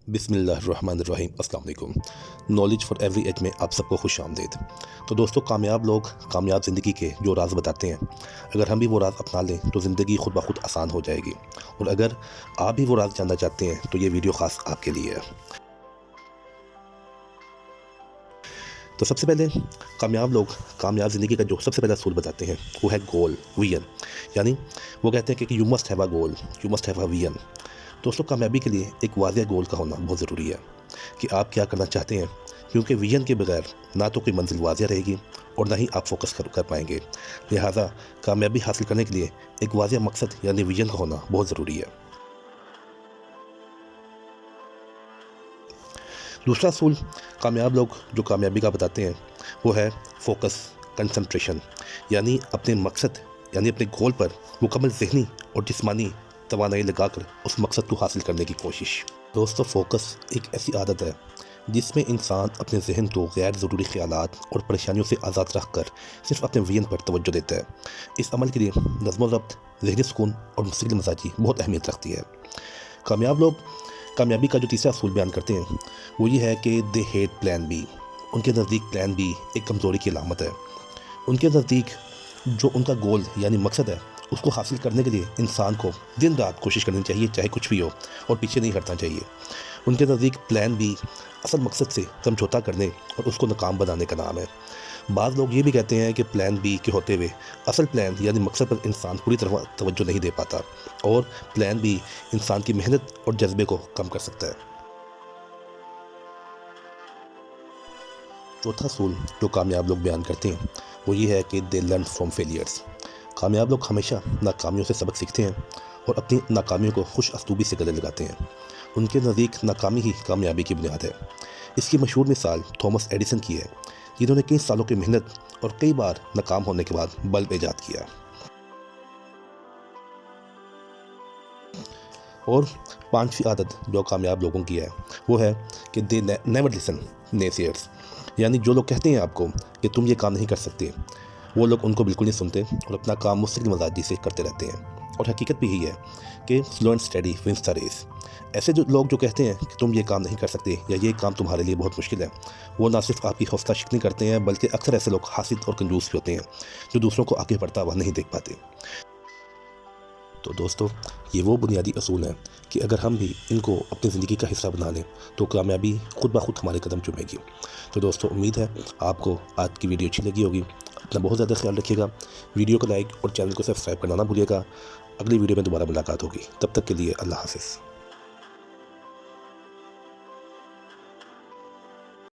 बिस्मिल्लाहिर्रहमानिर्रहीम। अस्सलाम वालेकुम। नॉलेज फॉर एवरी एज में आप सबको खुश आमदीद। तो दोस्तों, कामयाब लोग कामयाब ज़िंदगी के जो राज बताते हैं, अगर हम भी वो राज अपना लें तो ज़िंदगी खुद ब खुद आसान हो जाएगी। और अगर आप भी वो राज जानना चाहते हैं तो ये वीडियो ख़ास आपके लिए है। तो सबसे पहले कामयाब लोग कामयाब ज़िंदगी का जो सबसे पहला असूल बताते हैं वो है गोल, विजन। यानी वो कहते हैं कि you must have a goal, you must have a vision. दोस्तों, कामयाबी के लिए एक वाज़ेह गोल का होना बहुत ज़रूरी है कि आप क्या करना चाहते हैं, क्योंकि विजन के बगैर ना तो कोई मंजिल वाज़ेह रहेगी और ना ही आप फोकस कर पाएंगे। लिहाजा कामयाबी हासिल करने के लिए एक वाज़ेह मकसद यानी विजन का होना बहुत ज़रूरी है। दूसरा असूल कामयाब लोग जो कामयाबी का बताते हैं वो है फोकस, कंसंट्रेशन। यानी अपने मकसद यानी अपने गोल पर मुकम्मल ज़हनी और जिस्मानी तवानाई लगाकर उस मकसद को हासिल करने की कोशिश। दोस्तों, फोकस एक ऐसी आदत है जिसमें इंसान अपने जहन को गैर ज़रूरी ख़यालात और परेशानियों से आज़ाद रख कर सिर्फ अपने विजन पर तवज्जो देता है। इस अमल के लिए नज़्म ज़ब्त, ज़हनी सुकून और मुस्तकिल मजाजी बहुत अहमियत रखती है। कामयाब लोग कामयाबी का जो तीसरा असूल बयान करते हैं वो ये है कि दे हेट प्लान बी। उनके नज़दीक प्लान बी एक कमज़ोरी की अलामत है। उनके नज़दीक जो उनका गोल यानी मकसद है उसको हासिल करने के लिए इंसान को दिन रात कोशिश करनी चाहिए, चाहे कुछ भी हो, और पीछे नहीं हटना चाहिए। उनके नज़दीक प्लान बी असल मकसद से समझौता करने और उसको नाकाम बनाने का नाम है। बाज़ लोग ये भी कहते हैं कि प्लान बी के होते हुए असल प्लान यानी मकसद पर इंसान पूरी तरह तवज्जो नहीं दे पाता और प्लान बी इंसान की मेहनत और जज्बे को कम कर सकता है। चौथा असूल जो कामयाब लोग बयान करते हैं वो ये है कि दे लर्न फ्रॉम फेलियर्स। कामयाब लोग हमेशा नाकामियों से सबक सीखते हैं और अपनी नाकामियों को खुश असलूबी से गले लगाते हैं। उनके नज़दीक नाकामी ही कामयाबी की बुनियाद है। इसकी मशहूर मिसाल थॉमस एडिसन की है, जिन्होंने कई सालों की मेहनत और कई बार नाकाम होने के बाद बल्ब ईजाद किया। और पांचवी आदत जो कामयाब लोगों की है वो है कि दे नेवर लिसन नेसियर्स। यानी जो लोग कहते हैं आपको कि तुम ये काम नहीं कर सकते, वो लोग उनको बिल्कुल नहीं सुनते और अपना काम मुस्तकिल मजाजी से करते रहते हैं। और हकीकत भी यही है कि slow and steady wins the race. ऐसे जो लोग जो कहते हैं कि तुम ये काम नहीं कर सकते या ये काम तुम्हारे लिए बहुत मुश्किल है, वो ना सिर्फ आपकी हौसला शिकनी करते हैं बल्कि अक्सर ऐसे लोग हासिद और कंजूस भी होते हैं जो दूसरों को आगे बढ़ता हुआ नहीं देख पाते। तो दोस्तों, ये वो बुनियादी असूल हैं कि अगर हम भी इनको अपनी ज़िंदगी का हिस्सा बना लें तो कामयाबी खुद ब खुद हमारे कदम चूमेगी। तो दोस्तों, उम्मीद है आपको आज की वीडियो अच्छी लगी होगी। अपना बहुत ज़्यादा ख्याल रखिएगा, वीडियो को लाइक और चैनल को सब्सक्राइब करना ना भूलिएगा। अगली वीडियो में दोबारा मुलाकात होगी, तब तक के लिए अल्लाह हाफ़िज़।